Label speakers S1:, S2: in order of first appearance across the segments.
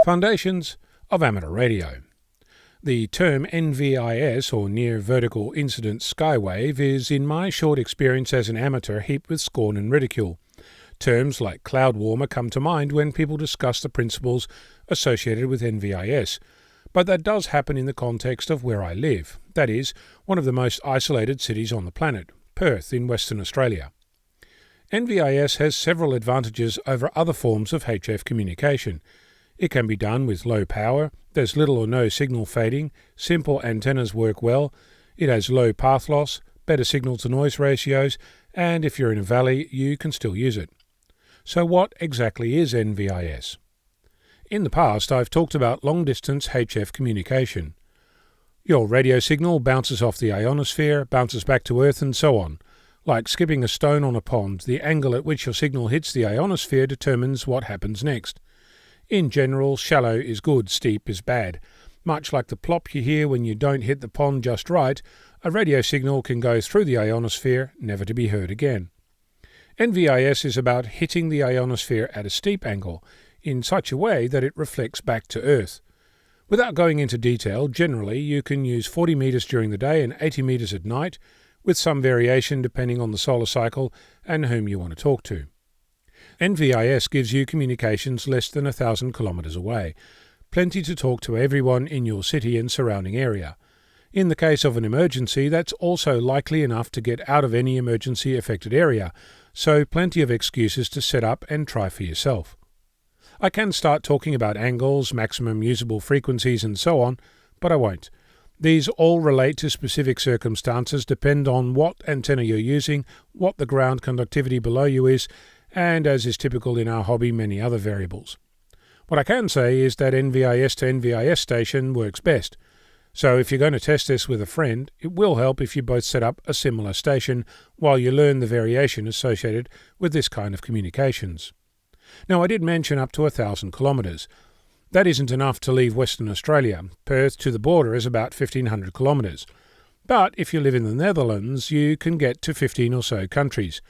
S1: Foundations of Amateur Radio. The term NVIS, or Near Vertical Incidence Skywave, is, in my short experience as an amateur, heaped with scorn and ridicule. Terms like cloud warmer come to mind when people discuss the principles associated with NVIS, but that does happen in the context of where I live, that is, one of the most isolated cities on the planet, Perth in Western Australia. NVIS has several advantages over other forms of HF communication. It can be done with low power, there's little or no signal fading, simple antennas work well, it has low path loss, better signal-to-noise ratios, and if you're in a valley, you can still use it. So what exactly is NVIS? In the past, I've talked about long-distance HF communication. Your radio signal bounces off the ionosphere, bounces back to Earth, and so on. Like skipping a stone on a pond, the angle at which your signal hits the ionosphere determines what happens next. In general, shallow is good, steep is bad. Much like the plop you hear when you don't hit the pond just right, a radio signal can go through the ionosphere, never to be heard again. NVIS is about hitting the ionosphere at a steep angle, in such a way that it reflects back to Earth. Without going into detail, generally you can use 40 meters during the day and 80 meters at night, with some variation depending on the solar cycle and whom you want to talk to. NVIS gives you communications less than 1,000 kilometers away, plenty to talk to everyone in your city and surrounding area. In the case of an emergency, that's also likely enough to get out of any emergency-affected area, so plenty of excuses to set up and try for yourself. I can start talking about angles, maximum usable frequencies and so on, but I won't. These all relate to specific circumstances, depend on what antenna you're using, what the ground conductivity below you is, and as is typical in our hobby, many other variables. What I can say is that NVIS to NVIS station works best. So if you're going to test this with a friend, it will help if you both set up a similar station while you learn the variation associated with this kind of communications. Now, I did mention up to 1,000 kilometres. That isn't enough to leave Western Australia. Perth to the border is about 1,500 kilometres. But if you live in the Netherlands, you can get to 15 or so countries.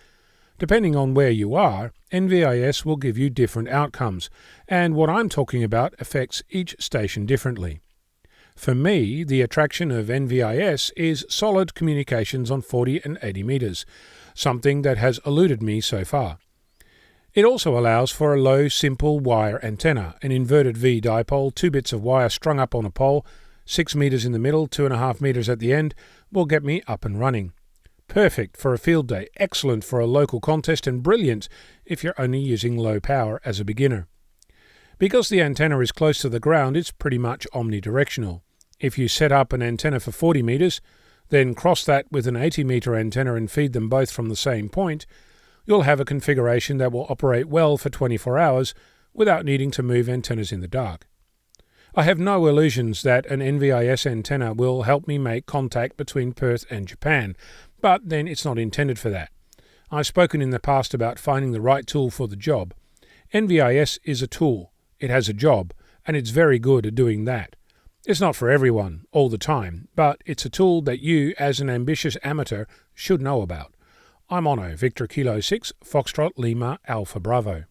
S1: Depending on where you are, NVIS will give you different outcomes, and what I'm talking about affects each station differently. For me, the attraction of NVIS is solid communications on 40 and 80 meters, something that has eluded me so far. It also allows for a low, simple wire antenna, an inverted V dipole, 2 bits of wire strung up on a pole, 6 meters in the middle, 2.5 meters at the end, will get me up and running. Perfect for a field day, excellent for a local contest, and brilliant if you're only using low power as a beginner. Because the antenna is close to the ground, it's pretty much omnidirectional. If you set up an antenna for 40 meters, then cross that with an 80-meter antenna and feed them both from the same point, you'll have a configuration that will operate well for 24 hours without needing to move antennas in the dark. I have no illusions that an NVIS antenna will help me make contact between Perth and Japan, but then it's not intended for that. I've spoken in the past about finding the right tool for the job. NVIS is a tool, it has a job, and it's very good at doing that. It's not for everyone, all the time, but it's a tool that you, as an ambitious amateur, should know about. I'm Ono, Victor Kilo 6, Foxtrot Lima Alpha Bravo.